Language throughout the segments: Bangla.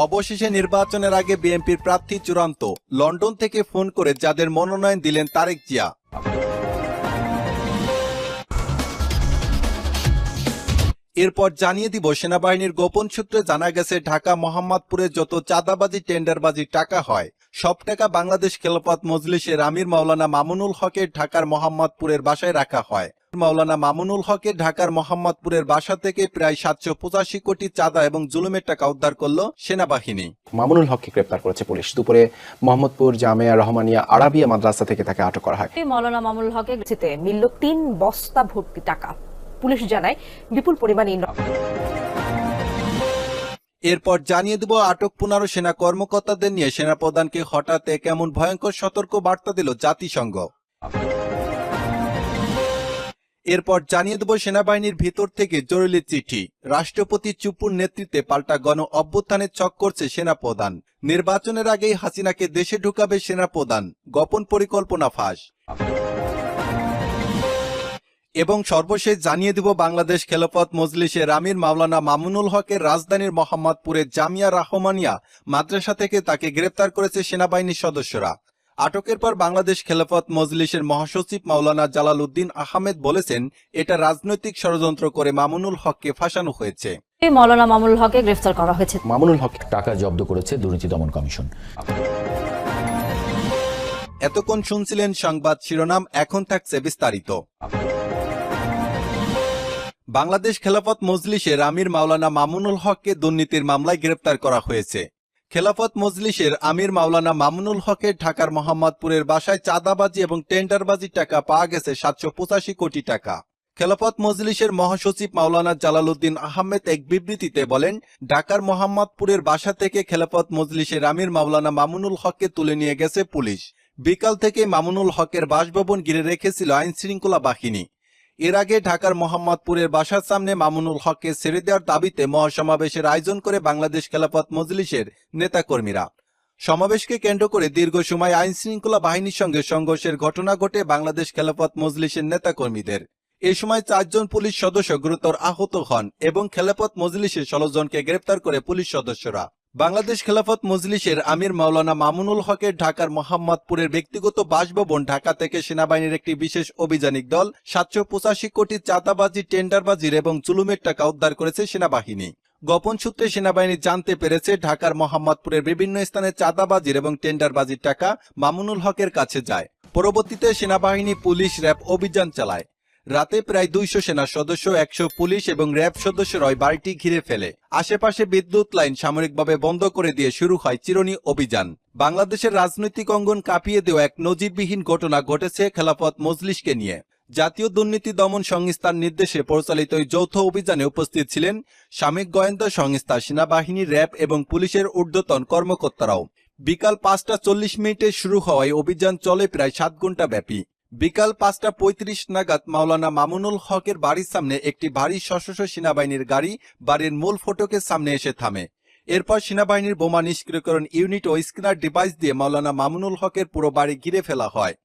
অবশেষে নির্বাচনের আগে বিএনপির প্রার্থী চূড়ান্ত, লন্ডন থেকে ফোন করে যাদের মনোনয়ন দিলেন তারেক জিয়া। এরপর জানিয়ে দিব সেনাবাহিনীর গোপন সূত্রে জানা গেছে ঢাকা মোহাম্মদপুরে যত চাঁদাবাজি টেন্ডারবাজি টাকা হয় সব টাকা বাংলাদেশ খেলাফত মজলিসের আমির মাওলানা মামুনুল হকের ঢাকার মোহাম্মদপুরের বাসায় রাখা হয়। মাওলানা মামুনুল হকের ঢাকার মোহাম্মদপুরের বাসা থেকে প্রায় 785 কোটি চাঁদা এবং জুলুমের টাকা উদ্ধার করল সেনাবাহিনী। মামুনুল হককে গ্রেপ্তার করেছে পুলিশ। দুপুরে মোহাম্মদপুর জামিয়া রহমানিয়া আরাবিয়া মাদ্রাসা থেকে তাকে আটক করা হয়। মাওলানা মামুনুল হকের কাছে মিলল 3 বস্তা ভর্তি টাকা। পুলিশ জানায় বিপুল পরিমাণে। এরপর জানিয়ে দেব আটক 15 সেনা কর্মকর্তাদের নিয়ে সেনাপ্রধানকে হঠাৎ কেমন ভয়ঙ্কর সতর্ক বার্তা দিল জাতিসংঘ। এরপর জানিয়ে দেব সেনাবাহিনীর ভিতর থেকে জরুরি চিঠি, রাষ্ট্রপতি চুপুর নেতৃত্বে পাল্টা গণ অভ্যুত্থানের ছক করছে সেনাপ্রধান। নির্বাচনের আগেই হাসিনাকে দেশে ঢুকাবে সেনাপ্রধান, গোপন পরিকল্পনা ফাঁস। এবং সর্বশেষ জানিয়ে দিব বাংলাদেশ খেলাফত মজলিসের আমির মাওলানা মামুনুল হকের রাজধানীর মোহাম্মদপুরের জামিয়া রহমানিয়া মাদ্রাসা থেকে তাকে গ্রেপ্তার করেছে সেনাবাহিনীর সদস্যরা। আটকের পর বাংলাদেশ খেলাফত মজলিসের মহাসচিব মাওলানা জালাল উদ্দিন আহমেদ বলেছেন, এটা রাজনৈতিক ষড়যন্ত্র করে মামুনুল হককে ফাঁসানো হয়েছে। মাওলানা মামুনুল হককে গ্রেফতার করা হয়েছে। মামুনুল হক টাকা জব্দ করেছে দুর্নীতি দমন কমিশন। এতক্ষণ শুনছিলেন সংবাদ শিরোনাম, এখন থাকছে বিস্তারিত। বাংলাদেশ খেলাফত মজলিসের আমির মাওলানা মামুনুল হককে দুর্নীতির মামলায় গ্রেপ্তার করা হয়েছে। খেলাফত মজলিসের আমির মাওলানা মামুনুল হকের ঢাকার মোহাম্মদপুরের বাসায় চাঁদাবাজি এবং টেন্ডারবাজির টাকা পাওয়া গেছে 785 কোটি টাকা। খেলাফত মজলিসের মহাসচিব মাওলানা জালাল উদ্দিন আহমেদ এক বিবৃতিতে বলেন, ঢাকার মোহাম্মদপুরের বাসা থেকে খেলাফত মজলিসের আমির মাওলানা মামুনুল হককে তুলে নিয়ে গেছে পুলিশ। বিকাল থেকে মামুনুল হকের বাসভবন ঘিরে রেখেছিল আইন শৃঙ্খলা বাহিনী। এর আগে ঢাকার মোহাম্মদপুরের বাসার সামনে মামুনুল হককে ছেড়ে দেওয়ার দাবিতে মহাসমাবেশের আয়োজন করে বাংলাদেশ খেলাফত মজলিসের নেতাকর্মীরা। সমাবেশকে কেন্দ্র করে দীর্ঘ সময় আইন শৃঙ্খলা বাহিনীর সঙ্গে সংঘর্ষের ঘটনা ঘটে বাংলাদেশ খেলাফত মজলিসের নেতাকর্মীদের। এ সময় 4 জন পুলিশ সদস্য গুরুতর আহত হন এবং খেলাফত মজলিসের 16 জনকে গ্রেপ্তার করে পুলিশ সদস্যরা। বাংলাদেশ খেলাফত মজলিসের আমির মাওলানা মামুনুল হকের ঢাকার মোহাম্মদপুরের ব্যক্তিগত বাসভবন ঢাকা থেকে সেনাবাহিনীর একটি বিশেষ অভিযানিক দল 785 কোটি চাঁদাবাজি, টেন্ডারবাজির এবং জুলুমের টাকা উদ্ধার করেছে সেনাবাহিনী। গোপন সূত্রে সেনাবাহিনী জানতে পেরেছে ঢাকার মোহাম্মদপুরের বিভিন্ন স্থানে চাঁদাবাজির এবং টেন্ডারবাজির টাকা মামুনুল হকের কাছে যায়। পরবর্তীতে সেনাবাহিনী, পুলিশ, র্যাব অভিযান চালায়। রাতে প্রায় 200 সেনা সদস্য, 100 পুলিশ এবং র্যাব সদস্যরা ওই বাড়িটি ঘিরে ফেলে। আশেপাশে বিদ্যুৎ লাইন সামরিকভাবে বন্ধ করে দিয়ে শুরু হয় চিরুনি অভিযান। বাংলাদেশের রাজনৈতিক অঙ্গন কাঁপিয়ে দেওয়া এক নজিরবিহীন ঘটনা ঘটেছে খেলাফত মজলিসকে নিয়ে। জাতীয় দুর্নীতি দমন সংস্থার নির্দেশে পরিচালিত এই যৌথ অভিযানে উপস্থিত ছিলেন সামরিক গোয়েন্দা সংস্থা, সেনাবাহিনী, র্যাব এবং পুলিশের ঊর্ধ্বতন কর্মকর্তারাও। বিকাল 5:40 শুরু হওয়ায় অভিযান চলে প্রায় 7 ঘন্টা ব্যাপী। বিকাল 5:35 নাগাদ মাওলানা মামুনুল হকের বাড়ির সামনে একটি ভারী সশস্ত্র সেনাবাহিনীর গাড়ি বাড়ির মূল ফটকের সামনে এসে থামে। এরপর সেনাবাহিনীর বোমা নিষ্ক্রিয়করণ ইউনিট ও স্ক্যানার ডিভাইস দিয়ে মাওলানা মামুনুল হকের পুরো বাড়ি ঘিরে ফেলা হয়।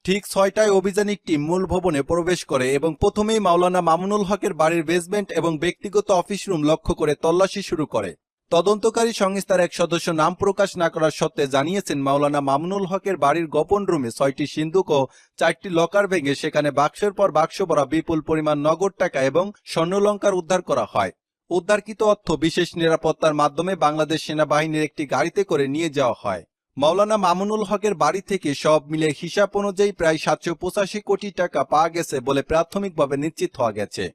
ঠিক 6টায় অভিযানিক টিম মূল ভবনে প্রবেশ করে এবং প্রথমেই মাওলানা মামুনুল হকের বাড়ির বেসমেন্ট এবং ব্যক্তিগত অফিস রুম লক্ষ্য করে তল্লাশি শুরু করে। তদন্তকারী সংস্থার এক সদস্য নাম প্রকাশ না করার সত্ত্বে জানিয়েছেন, মাওলানা মামুনুল হকের বাড়ির গোপন রুমে 6টি সিন্দুক ও 4টি লকার ভেঙে সেখানে বাক্সের পর বাক্স ভরা বিপুল পরিমাণ নগদ টাকা এবং স্বর্ণালংকার উদ্ধার করা হয়। উদ্ধারকৃত অর্থ বিশেষ নিরাপত্তার মাধ্যমে বাংলাদেশ সেনাবাহিনীর একটি গাড়িতে করে নিয়ে যাওয়া হয়। মাওলানা মামুনুল হকের বাড়ি থেকে সব মিলে হিসাব অনুযায়ী প্রায় 785 কোটি টাকা পাওয়া গেছে বলে প্রাথমিকভাবে নিশ্চিত হওয়া গেছে।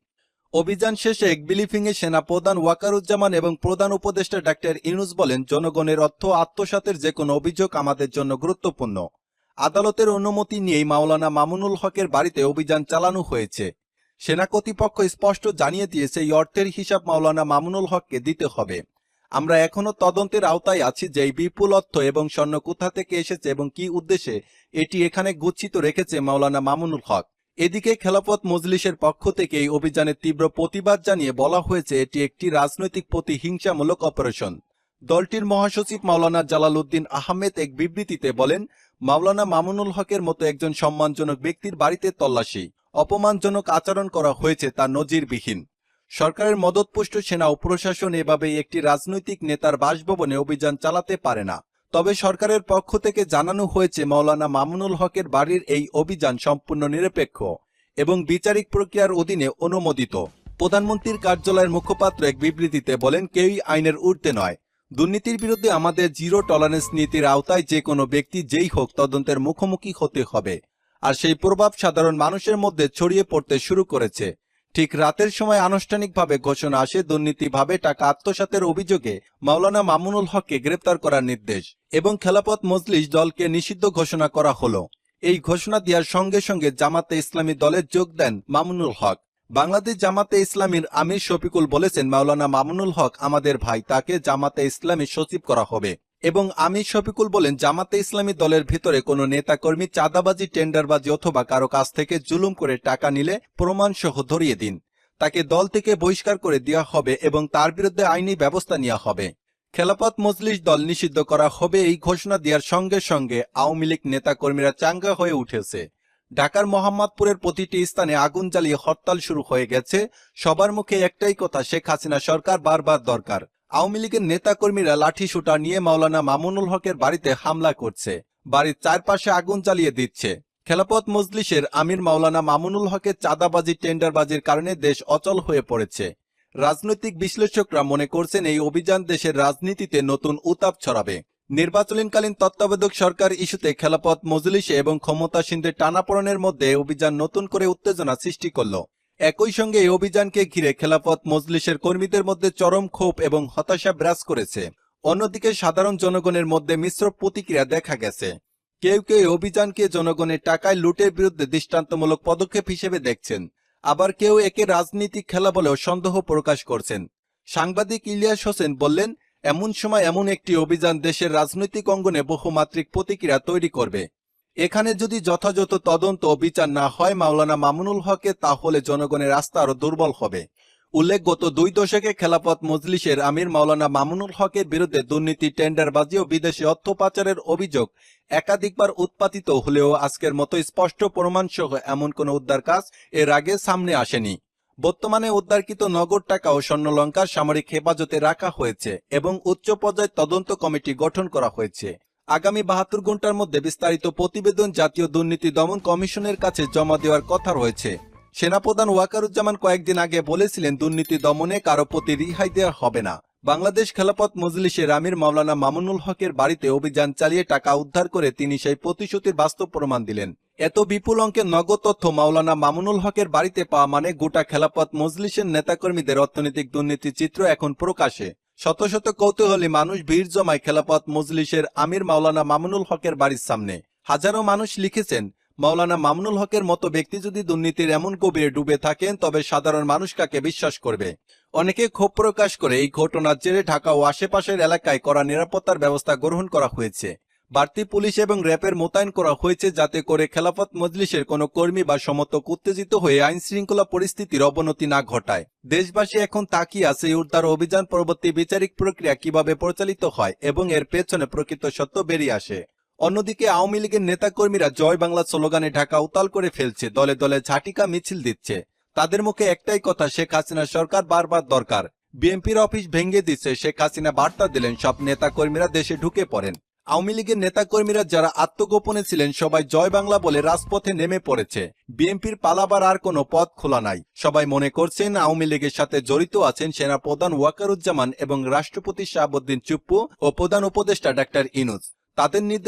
অভিযান শেষে এক ব্রিফিংয়ে সেনাপ্রধান ওয়াকারুজ্জামান এবং প্রধান উপদেষ্টা ডাক্তার ইউনূস বলেন, জনগণের অর্থ আত্মসাতের যে কোনো অভিযোগ আমাদের জন্য গুরুত্বপূর্ণ। আদালতের অনুমতি নিয়েই মাওলানা মামুনুল হকের বাড়িতে অভিযান চালানো হয়েছে। সেনা কর্তৃপক্ষ স্পষ্ট জানিয়ে দিয়েছে, এই অর্থের হিসাব মাওলানা মামুনুল হককে দিতে হবে। আমরা এখনো তদন্তের আওতায় আছি যে এই বিপুল অর্থ এবং স্বর্ণ কোথা থেকে এসেছে এবং কি উদ্দেশ্যে এটি এখানে গচ্ছিত রেখেছে মাওলানা মামুনুল হক। এদিকে খেলাফত মজলিসের পক্ষ থেকে এই অভিযানের তীব্র প্রতিবাদ জানিয়ে বলা হয়েছে, এটি একটি রাজনৈতিক প্রতিহিংসামূলক অপারেশন। দলটির মহাসচিব মাওলানা জালালউদ্দিন আহমেদ এক বিবৃতিতে বলেন, মাওলানা মামুনুল হকের মতো একজন সম্মানজনক ব্যক্তির বাড়িতে তল্লাশি, অপমানজনক আচরণ করা হয়েছে তা নজিরবিহীন। সরকারের মদতপুষ্ট সেনা ও প্রশাসন এভাবেই একটি রাজনৈতিক নেতার বাসভবনে অভিযান চালাতে পারে না। তবে সরকারের পক্ষ থেকে জানানো হয়েছে মাওলানা মামুনুল হকের বাড়ির এই অভিযান সম্পূর্ণ নিরপেক্ষ এবং বিচারিক প্রক্রিয়ার অধীনে অনুমোদিত। প্রধানমন্ত্রীর কার্যালয়ের মুখপাত্র এক বিবৃতিতে বলেন, কেউই আইনের ঊর্ধ্বে নয়। দুর্নীতির বিরুদ্ধে আমাদের জিরো টলারেন্স নীতির আওতায় যে কোনো ব্যক্তি যেই হোক তদন্তের মুখোমুখি হতে হবে। আর সেই প্রভাব সাধারণ মানুষের মধ্যে ছড়িয়ে পড়তে শুরু করেছে। ঠিক রাতের সময় আনুষ্ঠানিকভাবে ঘোষণা আসে দুর্নীতিভাবে টাকা আত্মসাতের অভিযোগে মাওলানা মামুনুল হককে গ্রেপ্তার করার নির্দেশ এবং খেলাফত মজলিস দলকে নিষিদ্ধ ঘোষণা করা হলো। এই ঘোষণা দেওয়ার সঙ্গে সঙ্গে জামাতে ইসলামী দলে যোগ দেন মামুনুল হক। বাংলাদেশ জামাতে ইসলামীর আমির শফিকুল বলেছেন, মাওলানা মামুনুল হক আমাদের ভাই, তাকে জামাতে ইসলামী সচিব করা হবে। এবং আমির শফিকুল বলেন, জামাতে ইসলামী দলের ভিতরে কোনো নেতাকর্মী চাঁদাবাজি, টেন্ডারবাজি অথবা কারো কাছ থেকে জুলুম করে টাকা নিলে প্রমাণসহ ধরিয়ে দিন, তাকে দল থেকে বহিষ্কার করে দেওয়া হবে এবং তার বিরুদ্ধে আইনি ব্যবস্থা নেওয়া হবে। খেলাফত মজলিস দল নিষিদ্ধ করা হবে এই ঘোষণা দেওয়ার সঙ্গে সঙ্গে আওয়ামী লীগ নেতাকর্মীরা চাঙ্গা হয়ে উঠেছে। ঢাকার মোহাম্মদপুরের প্রতিটি স্থানে আগুন জ্বালিয়ে হরতাল শুরু হয়ে গেছে। সবার মুখে একটাই কথা, শেখ হাসিনা সরকার বারবার দরকার। আওয়ামী লীগের নেতাকর্মীরা লাঠি শুটা নিয়ে মাওলানা মামুনুল হকের বাড়িতে হামলা করছে, বাড়ির চারপাশে আগুন জ্বালিয়ে দিচ্ছে। খেলাফত মজলিসের আমির মাওলানা মামুনুল হকের চাঁদাবাজি, টেন্ডারবাজির কারণে দেশ অচল হয়ে পড়েছে। রাজনৈতিক বিশ্লেষকরা মনে করছেন, এই অভিযান দেশের রাজনীতিতে নতুন উত্তাপ ছড়াবে। নির্বাচনকালীন তত্ত্বাবধায়ক সরকার ইস্যুতে খেলাফত মজলিসে এবং ক্ষমতাসীনদের টানাপোড়েনের মধ্যে অভিযান নতুন করে উত্তেজনা সৃষ্টি করল। একই সঙ্গে এই অভিযানকে ঘিরে খেলাফত মজলিসের কর্মীদের মধ্যে চরম ক্ষোভ এবং হতাশা বিরাজ করেছে। অন্যদিকে সাধারণ জনগণের মধ্যে মিশ্র প্রতিক্রিয়া দেখা গেছে। কেউ কেউ এই অভিযানকে জনগণের টাকায় লুটের বিরুদ্ধে দৃষ্টান্তমূলক পদক্ষেপ হিসেবে দেখছেন, আবার কেউ একে রাজনীতিক খেলা বলেও সন্দেহ প্রকাশ করছেন। সাংবাদিক ইলিয়াস হোসেন বললেন, এমন সময় এমন একটি অভিযান দেশের রাজনৈতিক অঙ্গনে বহুমাত্রিক প্রতিক্রিয়া তৈরি করবে। এখানে যদি যথাযথ তদন্ত ও বিচার না হয় মাওলানা মামুনুল হকে, তাহলে জনগণের আস্থা আরো দুর্বল হবে। উল্লেখ, গত 2 দশকে খেলাফত মজলিসের আমির মাওলানা মামুনুল হকের বিরুদ্ধে দুর্নীতি, টেন্ডারবাজি ও বিদেশি অর্থ পাচারের অভিযোগ একাধিকবার উৎপাদিত হলেও আজকের মতো স্পষ্ট প্রমাণসহ এমন কোনো উদ্ধার কাজ এর আগে সামনে আসেনি। বর্তমানে উদ্ধারকৃত নগদ টাকা ও স্বর্ণলঙ্কার সামরিক হেফাজতে রাখা হয়েছে এবং উচ্চ পর্যায়ের তদন্ত কমিটি গঠন করা হয়েছে। আগামী 72 ঘন্টার মধ্যে বিস্তারিত প্রতিবেদন জাতীয় দুর্নীতি দমন কমিশনের কাছে জমা দেওয়ার কথা রয়েছে। সেনাপ্রধান ওয়াকারুজ্জামান কয়েকদিন আগে বলেছিলেন, দুর্নীতি দমনে কারো প্রতি রিহাই দেওয়া হবে না। বাংলাদেশ খেলাফত মজলিসের আমির মাওলানা মামুনুল হকের বাড়িতে অভিযান চালিয়ে টাকা উদ্ধার করে তিনি সেই প্রতিশ্রুতির বাস্তব প্রমাণ দিলেন। এত বিপুল অঙ্কের নগদ তথ্য মাওলানা মামুনুল হকের বাড়িতে পাওয়া মানে গোটা খেলাফত মজলিসের নেতাকর্মীদের অর্থনৈতিক দুর্নীতির চিত্র এখন প্রকাশে। শত শত কৌতূহলী মানুষ ভিড় জমায় খেলাফত মজলিসের আমির মাওলানা মামুনুল হকের বাড়ির সামনে। হাজারো মানুষ লিখেছেন, মাওলানা মামুনুল হকের মতো ব্যক্তি যদি দুর্নীতির এমন গভীরে ডুবে থাকেন তবে সাধারণ মানুষ কাকে বিশ্বাস করবে। অনেকে ক্ষোভ প্রকাশ করে এই ঘটনার জেরে ঢাকা ও আশেপাশের এলাকায় কড়া নিরাপত্তার ব্যবস্থা গ্রহণ করা হয়েছে। বাড়তি পুলিশ এবং র্যাবের মোতায়েন করা হয়েছে যাতে করে খেলাফত মজলিসের কোনো কর্মী বা সমর্থক উত্তেজিত হয়ে আইন শৃঙ্খলা পরিস্থিতির অবনতি না ঘটায়। দেশবাসী এখন তাকিয়ে আছে এই উদ্ধার অভিযান পরবর্তী বিচারিক প্রক্রিয়া কিভাবে পরিচালিত হয় এবং এর পেছনে প্রকৃত সত্য বেরিয়ে আসে। অন্যদিকে আওয়ামী লীগের নেতাকর্মীরা জয় বাংলা স্লোগানে ঢাকা উতাল করে ফেলছে, দলে দলে ঝাঁটিকা মিছিল দিচ্ছে। তাদের মুখে একটাই কথা, শেখ হাসিনা সরকার বারবার দরকার। বিএনপির অফিস ভেঙে দিচ্ছে, শেখ হাসিনা বার্তা দিলেন, সব নেতাকর্মীরা দেশে ঢুকে পড়েন। আওয়ামী লীগের নেতাকর্মীরা যারা আত্মগোপনে ছিলেন সবাই জয় বাংলা বলে রাজপথে নেমে পড়েছে। বিএনপির পালাবার আর কোনো পথ খোলা নাই। সবাই মনে করছেন আওয়ামী লীগের সাথে জড়িত আছেন সেনাপ্রধান ওয়াকারুজ্জামান এবং রাষ্ট্রপতি শাহাবুদ্দিন চুপ্পু ও প্রধান উপদেষ্টা ডাক্তার ইনুস। তাদের নির্দেশ